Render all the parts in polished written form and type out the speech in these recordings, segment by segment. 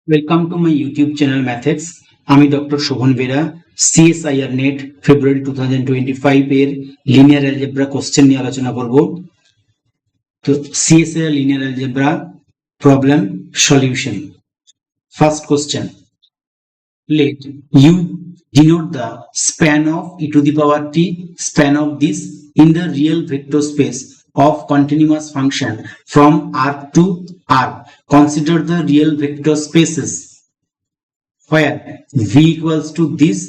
Welcome to my YouTube channel Mathex. আমি doctor Shovan Bera. CSIR NET February 2025 এর linear algebra question নিয়ে আলোচনা করব। তো সিএসআইআর লিনিয়ার অ্যালজেব্রা problem solution. First question, let u denote the span of e to the power t span of this in the real vector space of continuous function from R to R. Consider the real vector spaces where v equals to this,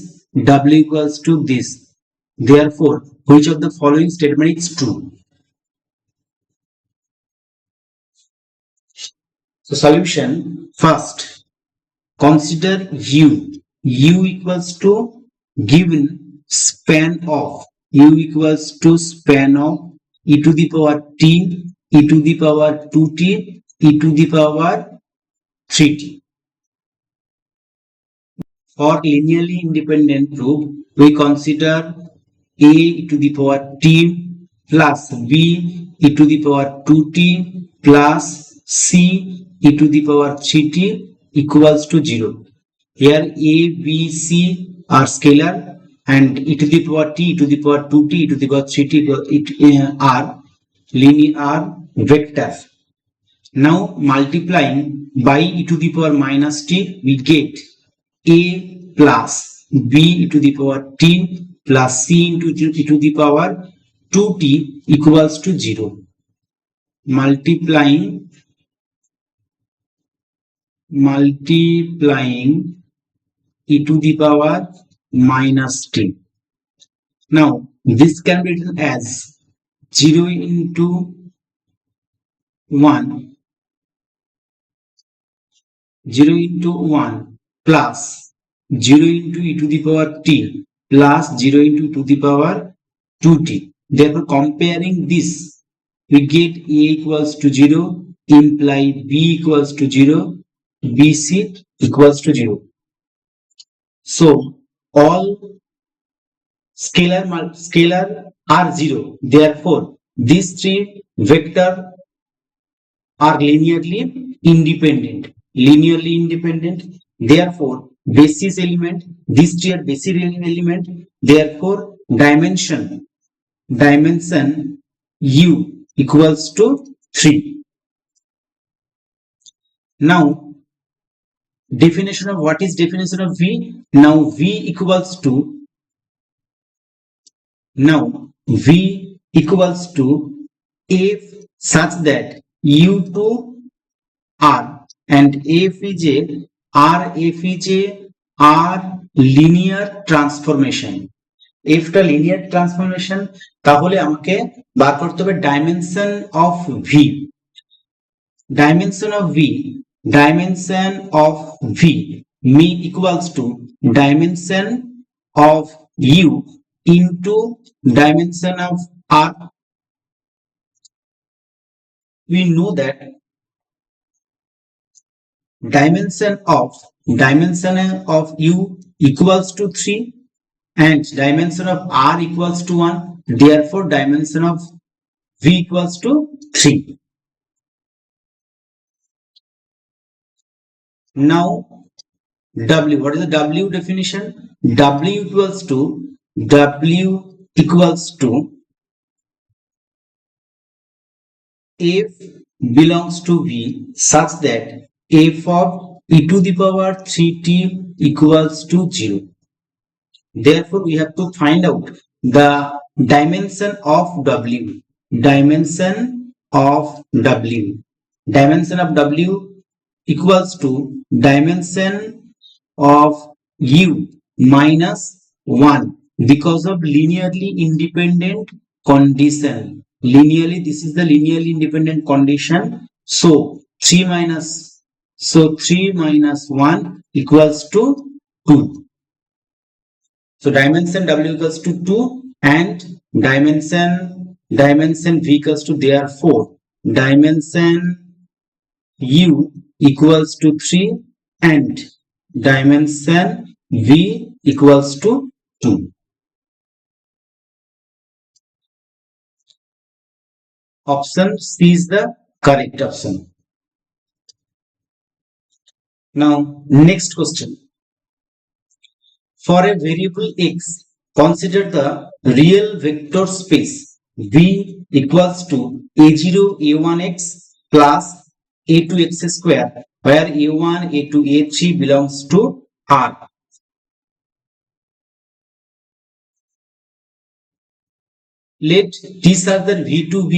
w equals to this. Therefore, which of the following statement is true? So solution, first consider u. U equals to given span of u equals to span of e to the power t, e to the power 2t, e to the power 3t. For linearly independent group, we consider a e to the power t plus b e to the power 2t plus c e to the power 3t equals to 0. Here a, b, c are scalar and e to the power t, e to the power 2t, e to the power 3t are linear vector. Now multiplying by e to the power minus t, we get a plus b e to the power t plus c into e to the power 2t equals to 0. Multiplying e to the power minus t. Now this can be written as 0 into 1, 0 into 1 plus 0 into e to the power t plus 0 into e to the power 2t. Therefore, comparing this, we get a equals to 0, imply b equals to 0, bc equals to 0. So all scalar are 0. Therefore, these three vector are linearly independent. Therefore, basis element, these three are basis element. Therefore, dimension u equals to 3. Now definition of what is definition of v? Now v equals to f such that u to r and f is a linear transformation. f টা linear transformation, তাহলে আমাকে বার করতে হবে dimension of v. Dimension of v mean equals to dimension of u into dimension of r. We know that dimension of u equals to 3 and dimension of r equals to 1. Therefore, dimension of v equals to 3. Now w, what is the w definition? W equals to f belongs to v such that f of e to the power 3t equals to 0. Therefore, we have to find out the dimension of w. Dimension of w equals to dimension of u minus 1 because of linearly independent condition. This is the linearly independent condition. So 3 minus 1 equals to 2. So dimension w equals to 2 and dimension v equals to, therefore dimension u equals to 3 and dimension v equals to 2. Option C is the correct option. Now, next question. For a variable x, consider the real vector space V equals to a0, a1x plus a2x square, where a1, a2, a3 belongs to R. Let T such that V to V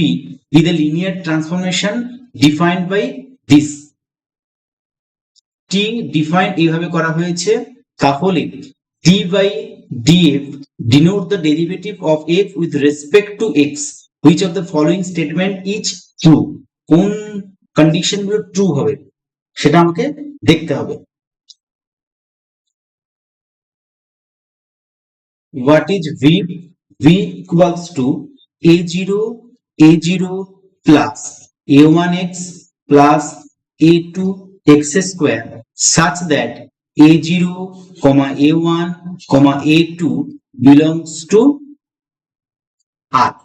be the linear transformation defined by this. T defined এইভাবে করা হয়েছে, তাহলে d by df denote the derivative of f with respect to x. Which of the following statement is true? কোন condition গুলো true হবে সেটা আমাকে দেখতে হবে। What is v? V equals to a0 plus a1x plus a2x square such that a0, a1, a2 belongs to R.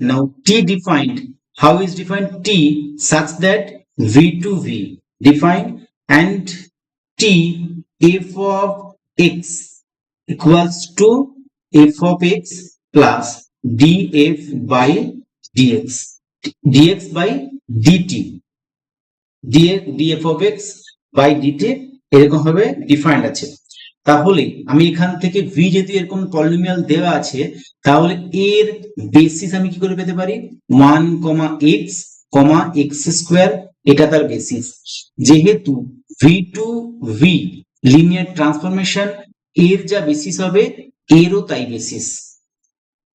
Now T defined. How is defined? T such that V to V defined, and T f of x equals to f of x plus df by dx, dx by dt, df of x by dt এরকম ভাবে defined আছে। তাহলে আমি এখান থেকে v যদি এরকম polynomial দেওয়া আছে, তাহলে এর বেসিস আমি কি করে পেতে পারি? 1, x স্কয়ার, এটা তার বেসিস। যেহেতু v to v linear transformation, এর যা বেসিস হবে এরও তাই বেসিস।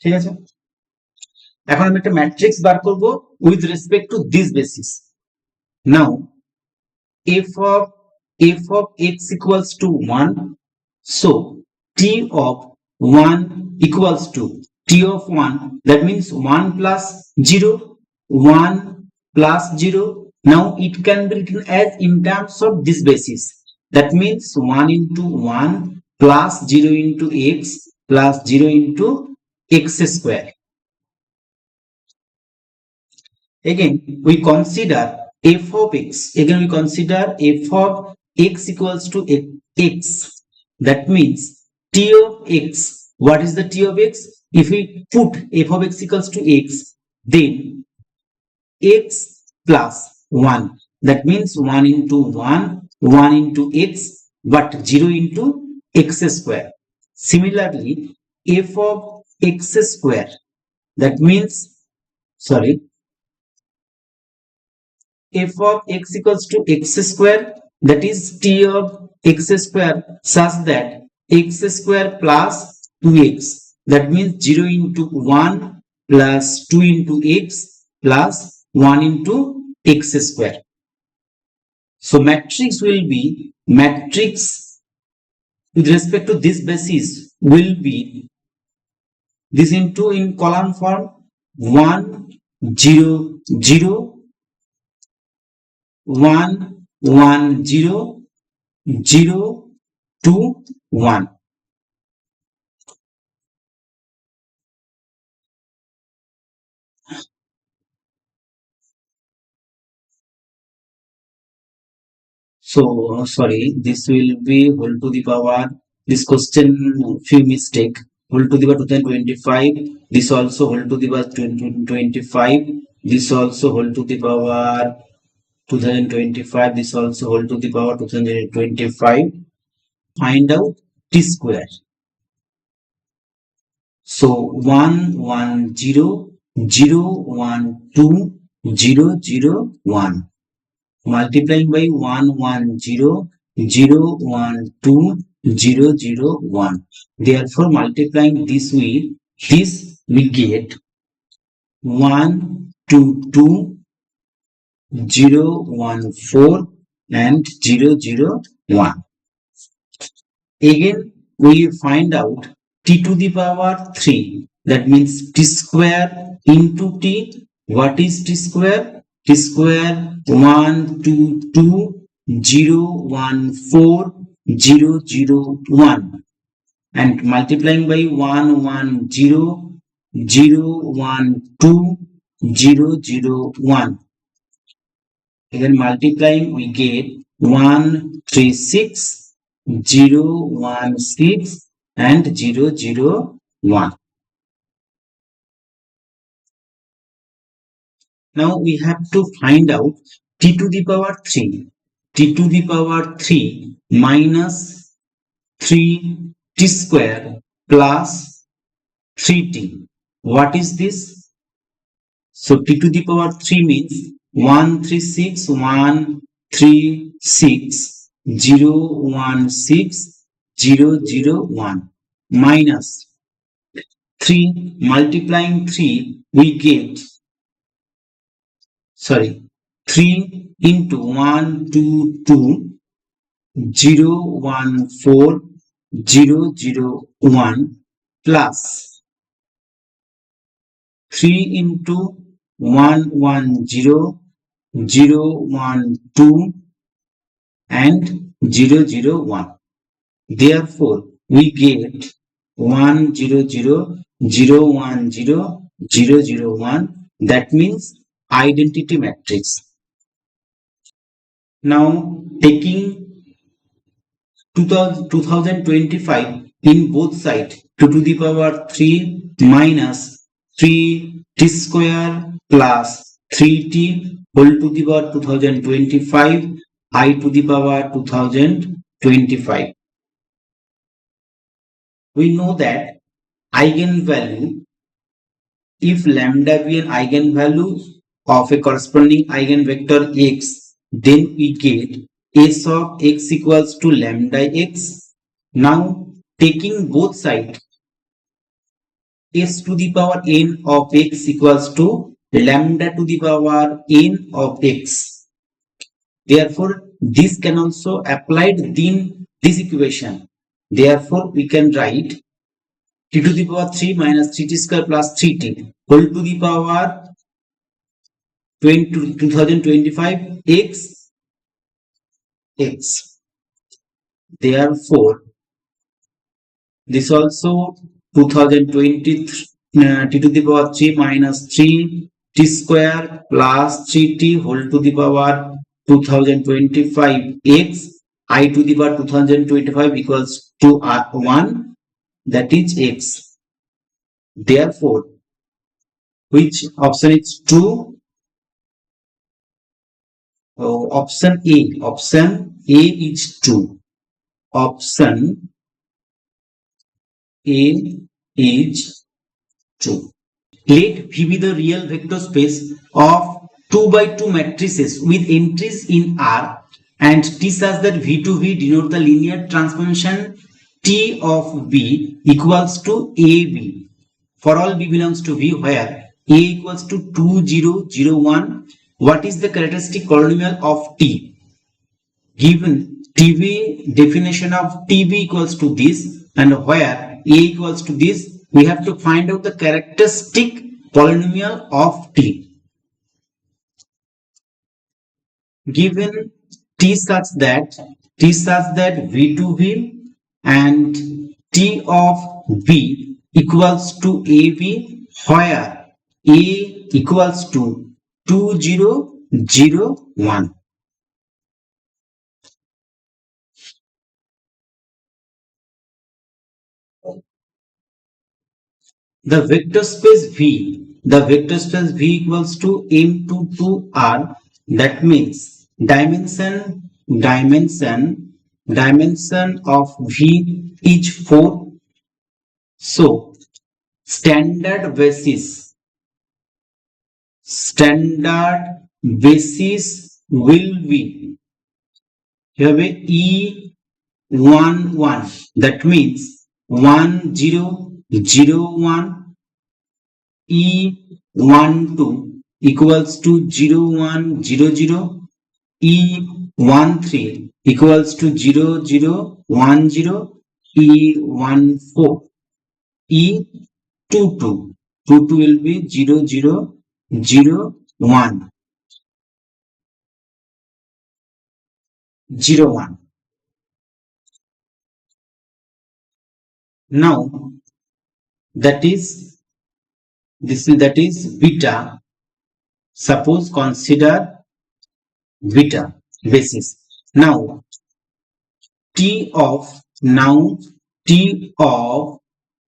ঠিক আছে, এখন আমি একটা ম্যাট্রিক্স বার করব with respect to this basis. Now f of x equals to 1, so t of 1 equals to t of 1, that means 1 plus 0, 1 plus 0. Now it can be written as in terms of this basis, that means 1 into 1 plus 0 into x plus 0 into x square. Again we consider f of x, again we consider f of x equals to x, that means t of x. What is the t of x? If we put f of x equals to x, then x plus 1, that means 1 into 1, 1 into x, but 0 into x square. Similarly, f of x square, that means f of x equals to x square, that is t of x square such that x square plus 2x, that means 0 into 1 plus 2 into x plus 1 into x square. So matrix will be, matrix with respect to this basis will be this into in column form 1 0 0 1 1 0 0 2 1. So sorry, this will be whole to the power, this question few mistake, whole to the power 2025, this also whole to the power 2025, this also whole to the power 2025, this also whole to the power 2025. Find out t square. So 1 1 0 0 1 2 0 0 1, multiplying by 1 1 0 0 1 2 0 0 1. Therefore multiplying this we get 1 2 2 0 1 4 and 0 0 1. Again we find out t to the power 3, that means t square into t. What is t square? T square 1 2 2 0 1 4 0 0 1, and multiplying by 1 1 0 0 1 2 0 0 1. Again multiplying we get 136, 016 and 001. Now we have to find out t to the power 3. T to the power 3 minus 3t square plus 3t. What is this? So t to the power 3 means 136, 136, 016, 001 minus 3 multiplying 3 we get 3 into 122, 014, 001 plus 3 into 110, 012 and 001. Therefore, we get 100, 010, 001. That means identity matrix. Now, taking 2025 in both sides, 2 to the power 3 minus 3t square plus 3t whole to the power 2025 I to the power 2025. We know that eigenvalue, if lambda be an eigenvalue of a corresponding eigenvector x, then we get s of x equals to lambda x. Now taking both sides, s to the power n of x equals to lambda to the power n of x. Therefore, this can also applied in this equation. Therefore, we can write t to the power 3 minus 3t square plus 3t whole to the power 2025 x. Therefore, this also 2020 t to the power 3 minus 3t square plus 3t whole to the power 2025 x I to the power 2025 equals to 1, that is x. Therefore, which option is true? Option A is true. Option A is true. Let V be the real vector space of 2 by 2 matrices with entries in R and T such that V to V denote the linear transformation T of B equals to AB for all B belongs to V, where A equals to 2001. What is the characteristic polynomial of T? Given TB, definition of TB equals to this, and where A equals to this, we have to find out the characteristic polynomial of T. Given T such that V to V and T of V equals to AB, where A equals to 2001. The vector space V equals to M to 2R. That means dimension of V is 4. So standard basis will be here E11. That means 1001. E12 equals to 0100. E13 equals to 0010. E14. E22 will be 0001. 01. Now that is beta. Suppose consider beta basis. Now t of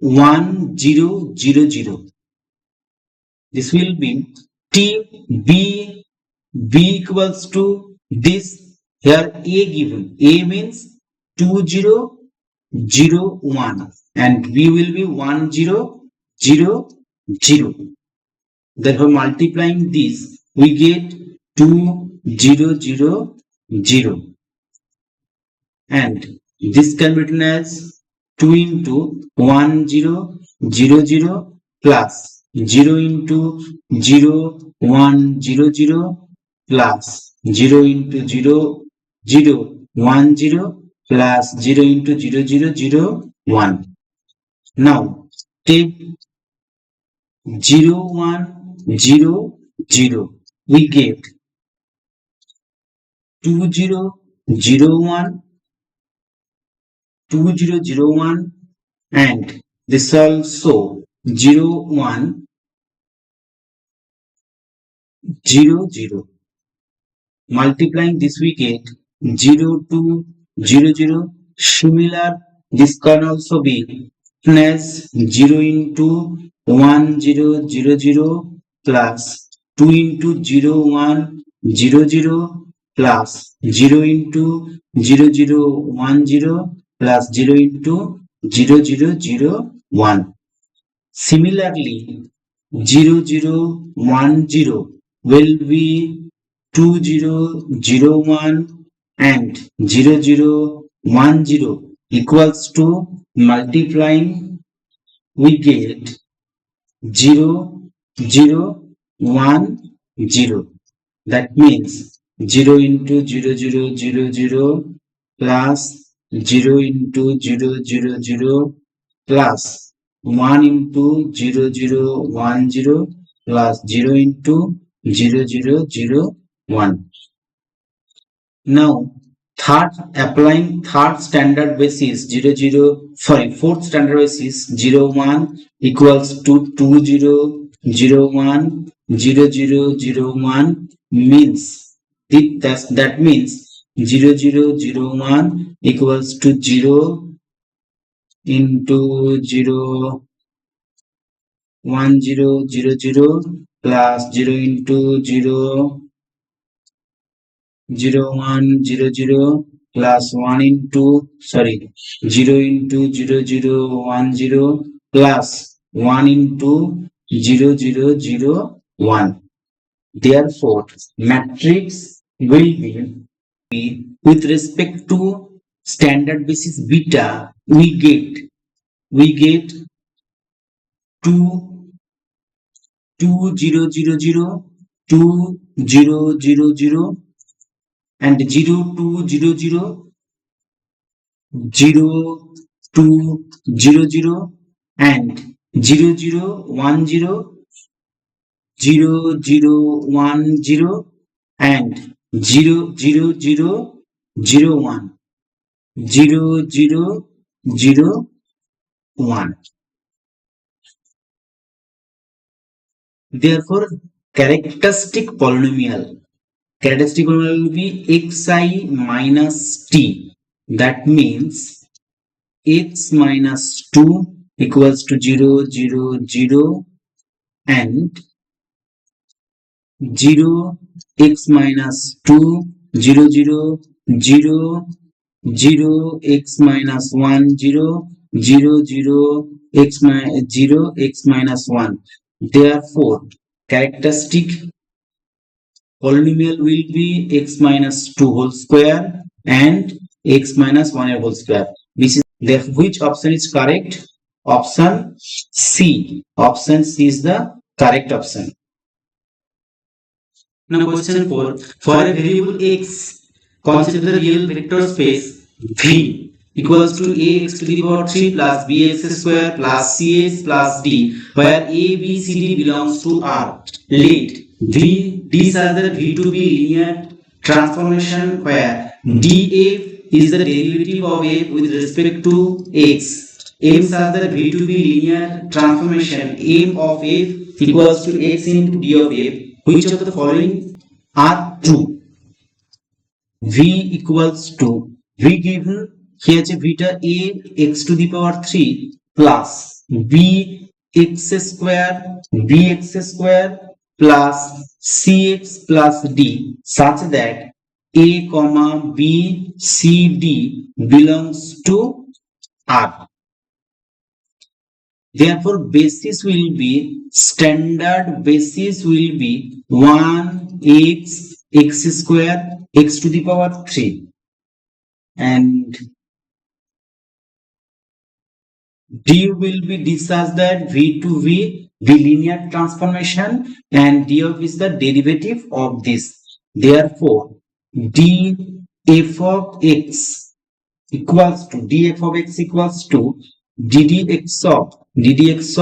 1000. This will be t b equals to this. Here a given, a means 2001 and b will be 1000. Therefore multiplying this we get 2000 and this can be written as 2 into 1000 plus 0 into 0100 plus 0 into 0010 plus 0 into 0001. Now take 0100, we get 2001 and this also 0100. Multiplying this we get 0200. Similar, this can also be as 0 into 1000 plus 2 into 0100 plus 0 into 0010 plus 0 into 0001. Similarly, 0010 will be 2001 and 0010 equals to, multiplying we get 0010. That means 0 into 0000 plus 0 into 000 plus 1 into 0010 plus 0 into 0001. Now applying fourth standard basis 01 equals to 2001 0001 means that means 0001 equals to 0 into 0100 plus 0 into 0100 plus 1 into 0 into 0010 plus 1 into 0001. Therefore matrix will be with respect to standard basis beta, we get 2000 and 0200 0200 and 0010 0010 and 00001 0001. Therefore characteristic polynomial will be xi minus t. That means x minus 2 equals to 000 and 0 x minus 2 000 x minus 1 0 x minus 1. Therefore characteristic polynomial will be x minus 2 whole square and x minus 1 whole square. This is therefore which option is correct? Option C. Option C is the correct option. Now question 4. For a variable x, consider the real vector space V equals to ax to the power 3 plus bx square plus cx plus d, where a, b, c, d belongs to R. Let D such that V to be linear transformation where df is the derivative of f with respect to x. M such that V to be linear transformation m of f equals to x into d of f. Which of the following are true? v equals to v given here আছে vটা a x to the power 3 plus b x square bx square plus cx plus d such that a comma b c d belongs to R. Therefore, basis will be standard basis will be 1 x square x to the power 3 and d will be d such that v to v the linear transformation and d of is the derivative of this. Therefore, d f of x equals to df of x equals to ddx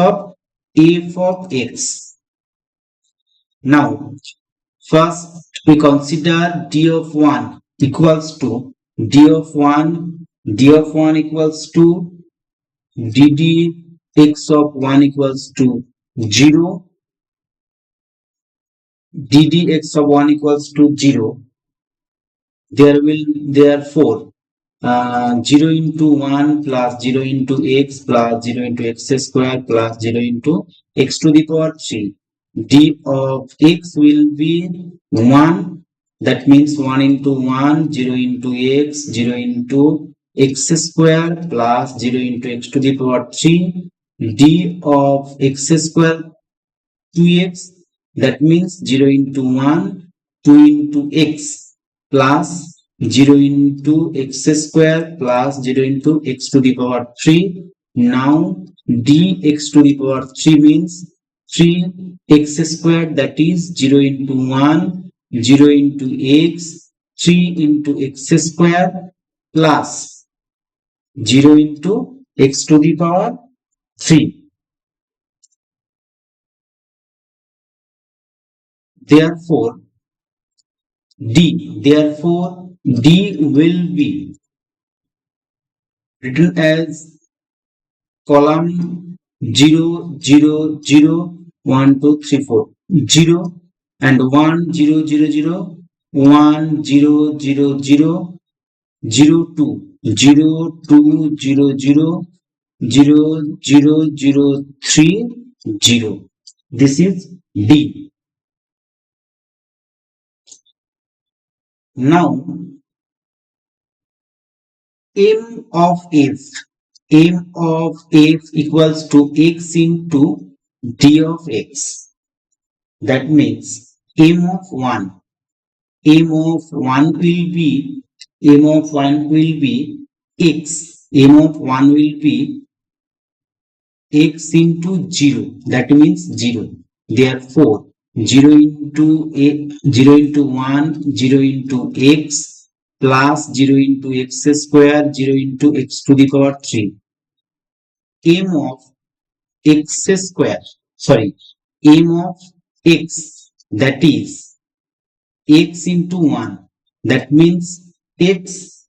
of f of x. Now, first we consider d of 1 equals to d of 1 equals to ddx of 1 equals to 0, ddx of 1 equals to 0. Therefore 0 into 1 plus 0 into x plus 0 into x square plus 0 into x to the power 3. D of x will be 1. That means 1 into 1, 0 into x, 0 into x square plus 0 into x to the power 3. D of x square 2x. That means 0 into 1, 2 into x plus 0 into x square plus 0 into x to the power 3. Now dx to the power 3 means 3x square, that is 0 into 1, 0 into x, 3 into x square plus 0 into x to the power 3. Therefore D will be written as column 0 0 0 1 2 3 4 0 and 1 0 0 0 1 0 0 0 0 2 0 2 0 0 0 0 0 3 0. This is D. Now m of f equals to x into d of x. That means m of 1 will be x. M of 1 will be x into 0. That means 0. Therefore 0 into 1, 0 into x plus 0 into x square, 0 into x to the power 3. M of x square, m of x, that is x into 1. That means x.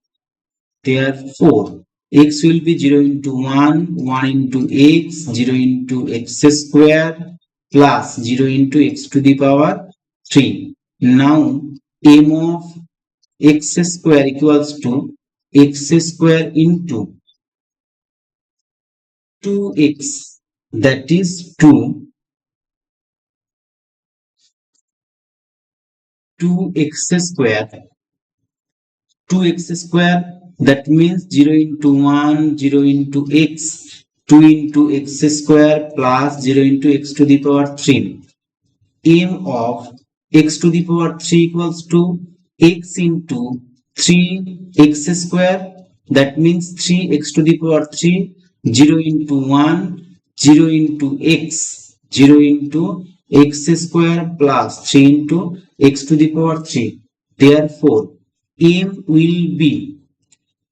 Therefore x will be 0 into 1, 1 into x, 0 into x square plus 0 into x to the power 3. Now m of x square equals to x square into 2x, that is 2x square, that means 0 into 1, 0 into x, 2 into x square plus 0 into x to the power 3. M of x to the power 3 equals to x into 3x square, that means 3x to the power 3, 0 into 1, 0 into x, 0 into x square plus 3 into x to the power 3. Therefore m will be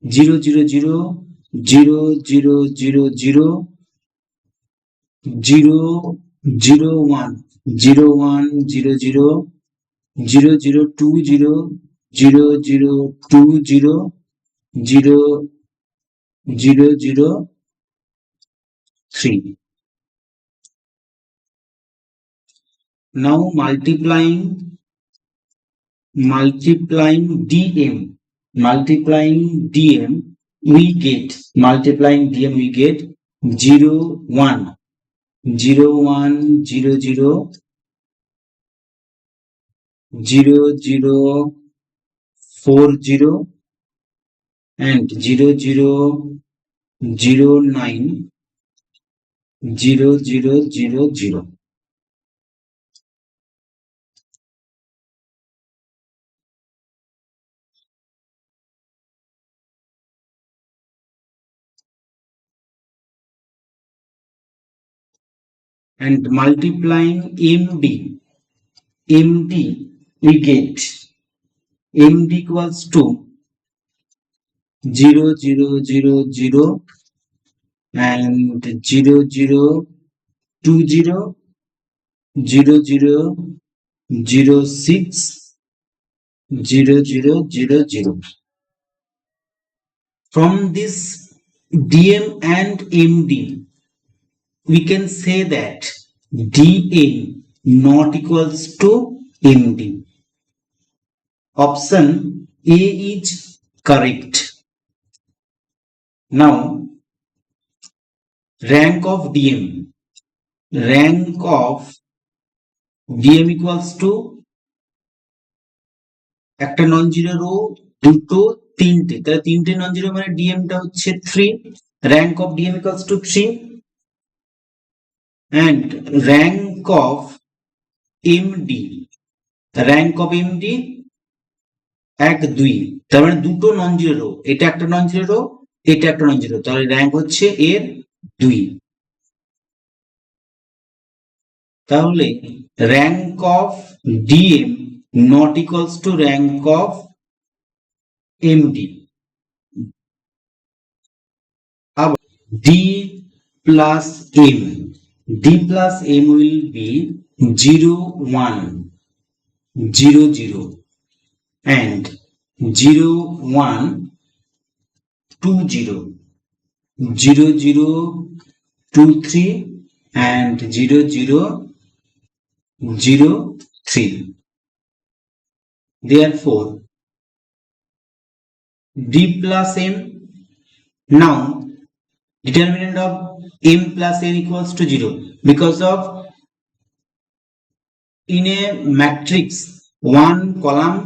0 0 0 0 0 0 0 0 0 1 0 1 0 0 0 0 2 0 0 0 2 0 0 0 0 3. Now multiplying multiplying dm, we get 0 1 0 1 0 0 0 0 4 0 and 0 0 0 9 0 0 0 0. And multiplying md we get md equals to 0 0 0 0 and 0 0 2 0 0 0 0 6 0 0 0 0. From this dm and md we can say that dm not equals to md. Option A is correct. Now rank of dm equals to একটা non zero rho দুটো তিনটে, তাহলে তিনটে non zero মানে dm টা হচ্ছে 3, rank of dm equals to 3 and rank of md 1 2, তার মানে দুটো নন জিরো রো, এটা একটা নন জিরো রো, এটা একটা নন জিরো, তাহলে র্যাঙ্ক হচ্ছে এর 2। তাহলে rank of dm not equals to rank of md. d plus m will be 0 1 0 0 and 0 1 2 0 0 0 2 3 and 0 0 0 3. Therefore d plus m, now determinant of m plus n equals to 0 because of in a matrix 1 column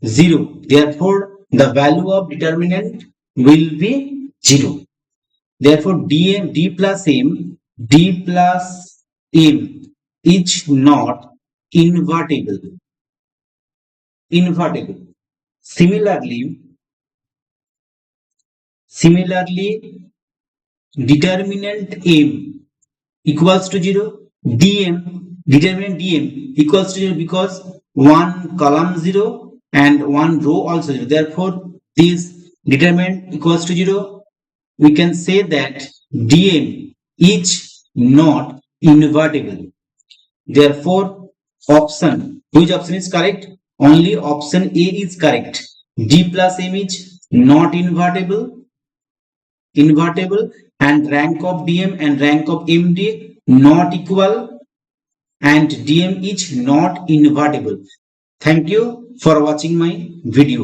0, therefore the value of determinant will be 0. Therefore d plus m is not invertible. Similarly determinant m equals to 0, determinant dm equals to 0 because one column 0 and one row also 0. Therefore this determinant equals to 0. We can say that dm is not invertible. Therefore which option is correct? Only option A is correct. d plus m is not invertible and rank of dm and rank of md not equal and dm is not invertible. Thank you for watching my video.